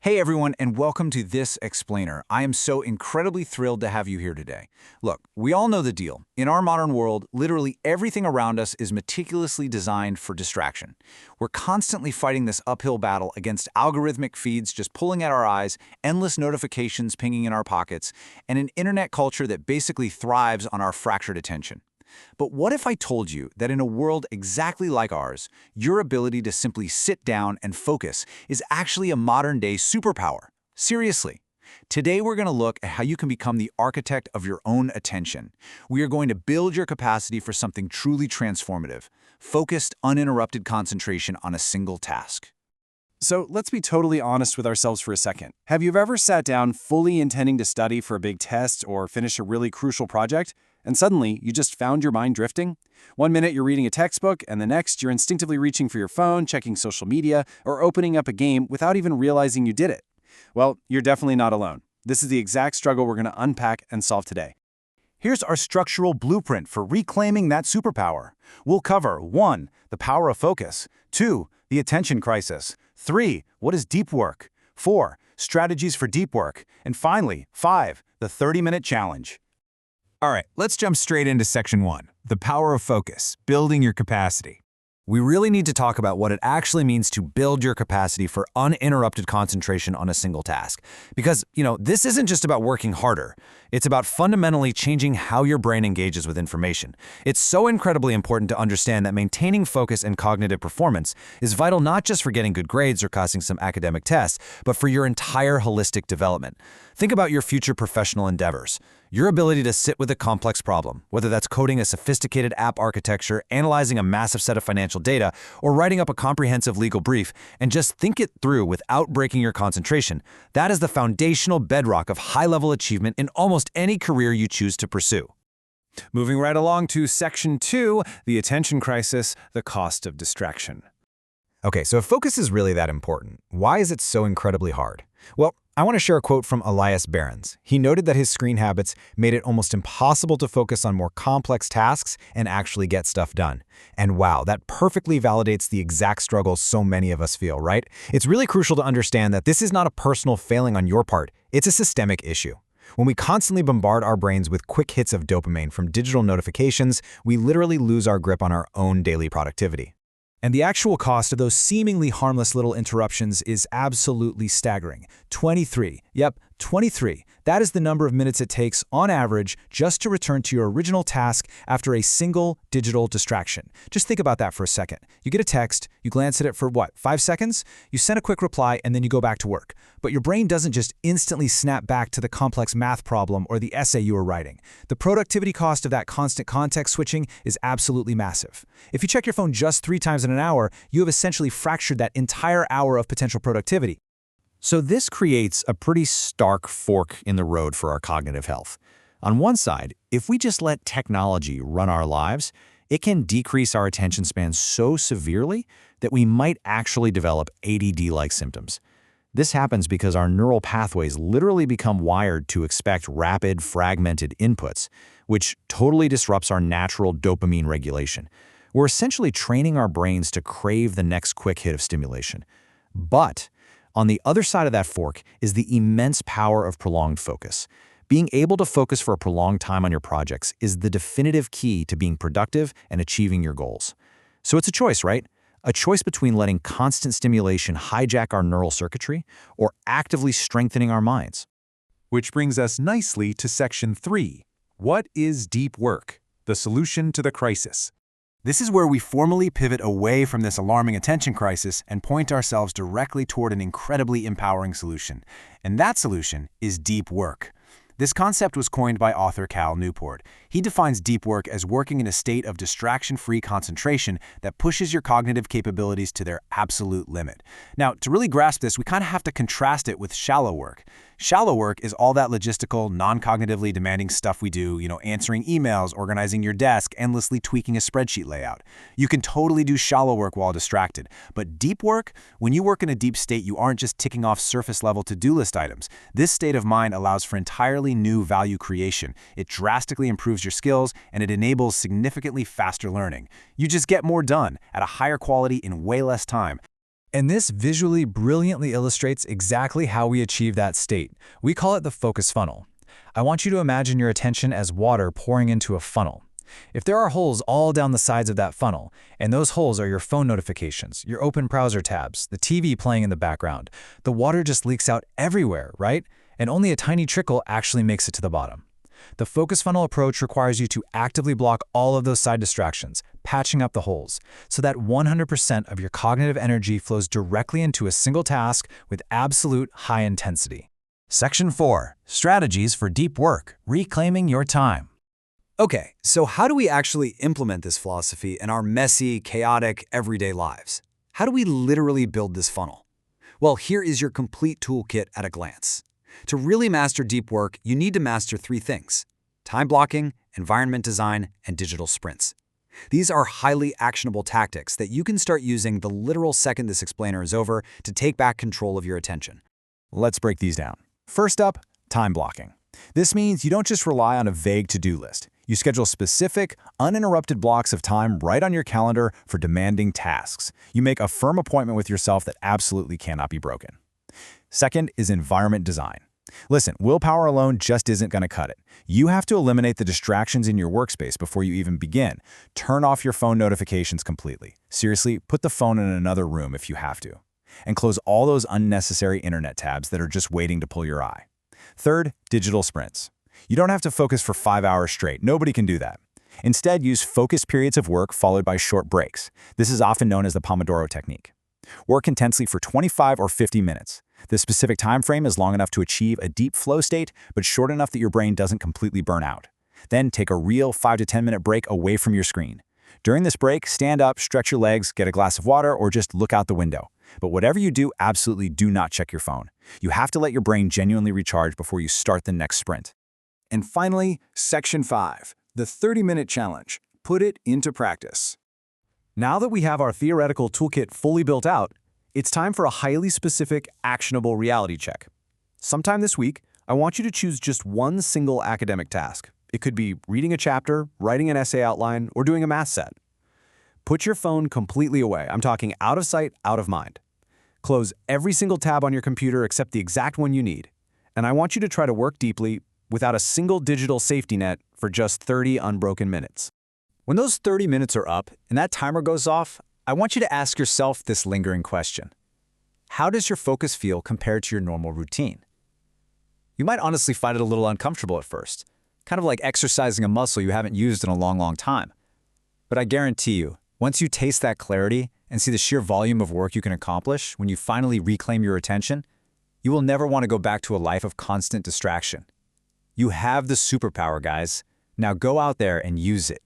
Hey everyone, and welcome to This Explainer. I am so incredibly thrilled to have you here today. Look, we all know the deal. In our modern world, literally everything around us is meticulously designed for distraction. We're constantly fighting this uphill battle against algorithmic feeds just pulling at our eyes, endless notifications pinging in our pockets, and an internet culture that basically thrives on our fractured attention. But what if I told you that in a world exactly like ours, your ability to simply sit down and focus is actually a modern-day superpower? Seriously. Today we're going to look at how you can become the architect of your own attention. We are going to build your capacity for something truly transformative, focused, uninterrupted concentration on a single task. So let's be totally honest with ourselves for a second. Have you ever sat down fully intending to study for a big test or finish a really crucial project, and suddenly you just found your mind drifting? One minute you're reading a textbook, and the next you're instinctively reaching for your phone, checking social media, or opening up a game without even realizing you did it. Well, you're definitely not alone. This is the exact struggle we're going to unpack and solve today. Here's our structural blueprint for reclaiming that superpower. We'll cover 1. The power of focus, 2. The attention crisis, 3. What is deep work, 4. Strategies for deep work, and finally, 5. The 30-minute challenge. All right, let's jump straight into section 1, the power of focus, building your capacity. We really need to talk about what it actually means to build your capacity for uninterrupted concentration on a single task. Because, this isn't just about working harder. It's about fundamentally changing how your brain engages with information. It's so incredibly important to understand that maintaining focus and cognitive performance is vital not just for getting good grades or passing some academic tests, but for your entire holistic development. Think about your future professional endeavors. Your ability to sit with a complex problem, whether that's coding a sophisticated app architecture, analyzing a massive set of financial data, or writing up a comprehensive legal brief, and just think it through without breaking your concentration, that is the foundational bedrock of high-level achievement in almost any career you choose to pursue. Moving right along to section 2, the attention crisis, the cost of distraction. Okay, so if focus is really that important, why is it so incredibly hard? Well, I want to share a quote from Elias Behrens. He noted that his screen habits made it almost impossible to focus on more complex tasks and actually get stuff done. And wow, that perfectly validates the exact struggles so many of us feel, right? It's really crucial to understand that this is not a personal failing on your part. It's a systemic issue. When we constantly bombard our brains with quick hits of dopamine from digital notifications, we literally lose our grip on our own daily productivity. And the actual cost of those seemingly harmless little interruptions is absolutely staggering. 23. Yep, 23. That is the number of minutes it takes, on average, just to return to your original task after a single digital distraction. Just think about that for a second. You get a text, you glance at it for 5 seconds? You send a quick reply, and then you go back to work. But your brain doesn't just instantly snap back to the complex math problem or the essay you were writing. The productivity cost of that constant context switching is absolutely massive. If you check your phone just 3 times in an hour, you have essentially fractured that entire hour of potential productivity. So this creates a pretty stark fork in the road for our cognitive health. On one side, if we just let technology run our lives, it can decrease our attention span so severely that we might actually develop ADD-like symptoms. This happens because our neural pathways literally become wired to expect rapid, fragmented inputs, which totally disrupts our natural dopamine regulation. We're essentially training our brains to crave the next quick hit of stimulation. But on the other side of that fork is the immense power of prolonged focus. Being able to focus for a prolonged time on your projects is the definitive key to being productive and achieving your goals. So it's a choice, right? A choice between letting constant stimulation hijack our neural circuitry or actively strengthening our minds. Which brings us nicely to section 3. What is deep work? The solution to the crisis. This is where we formally pivot away from this alarming attention crisis and point ourselves directly toward an incredibly empowering solution. And that solution is deep work. This concept was coined by author Cal Newport. He defines deep work as working in a state of distraction-free concentration that pushes your cognitive capabilities to their absolute limit. Now, to really grasp this, we kind of have to contrast it with shallow work. Shallow work is all that logistical, non-cognitively demanding stuff we do, answering emails, organizing your desk, endlessly tweaking a spreadsheet layout. You can totally do shallow work while distracted. But deep work, when you work in a deep state, you aren't just ticking off surface-level to-do list items. This state of mind allows for entirely new value creation. It drastically improves your skills, and it enables significantly faster learning. You just get more done at a higher quality in way less time. And this visually brilliantly illustrates exactly how we achieve that state. We call it the focus funnel. I want you to imagine your attention as water pouring into a funnel. If there are holes all down the sides of that funnel, and those holes are your phone notifications, your open browser tabs, the TV playing in the background, the water just leaks out everywhere, right? And only a tiny trickle actually makes it to the bottom. The focus funnel approach requires you to actively block all of those side distractions, patching up the holes, so that 100% of your cognitive energy flows directly into a single task with absolute high intensity. Section 4. Strategies for deep work, reclaiming your time. Okay, so how do we actually implement this philosophy in our messy, chaotic, everyday lives? How do we literally build this funnel? Well, here is your complete toolkit at a glance. To really master deep work, you need to master 3 things: time blocking, environment design, and digital sprints. These are highly actionable tactics that you can start using the literal second this explainer is over to take back control of your attention. Let's break these down. First up, time blocking. This means you don't just rely on a vague to-do list. You schedule specific, uninterrupted blocks of time right on your calendar for demanding tasks. You make a firm appointment with yourself that absolutely cannot be broken. Second is environment design. Listen, willpower alone just isn't going to cut it. You have to eliminate the distractions in your workspace before you even begin. Turn off your phone notifications completely. Seriously, put the phone in another room if you have to. And close all those unnecessary internet tabs that are just waiting to pull your eye. Third, digital sprints. You don't have to focus for 5 hours straight. Nobody can do that. Instead, use focused periods of work followed by short breaks. This is often known as the Pomodoro technique. Work intensely for 25 or 50 minutes. This specific time frame is long enough to achieve a deep flow state, but short enough that your brain doesn't completely burn out. Then take a real 5 to 10 minute break away from your screen. During this break, stand up, stretch your legs, get a glass of water, or just look out the window. But whatever you do, absolutely do not check your phone. You have to let your brain genuinely recharge before you start the next sprint. And finally, Section 5, the 30-minute challenge. Put it into practice. Now that we have our theoretical toolkit fully built out, it's time for a highly specific, actionable reality check. Sometime this week, I want you to choose just one single academic task. It could be reading a chapter, writing an essay outline, or doing a math set. Put your phone completely away. I'm talking out of sight, out of mind. Close every single tab on your computer except the exact one you need. And I want you to try to work deeply without a single digital safety net for just 30 unbroken minutes. When those 30 minutes are up and that timer goes off, I want you to ask yourself this lingering question. How does your focus feel compared to your normal routine? You might honestly find it a little uncomfortable at first, kind of like exercising a muscle you haven't used in a long time. But I guarantee you, once you taste that clarity and see the sheer volume of work you can accomplish when you finally reclaim your attention, you will never want to go back to a life of constant distraction. You have the superpower, guys. Now go out there and use it.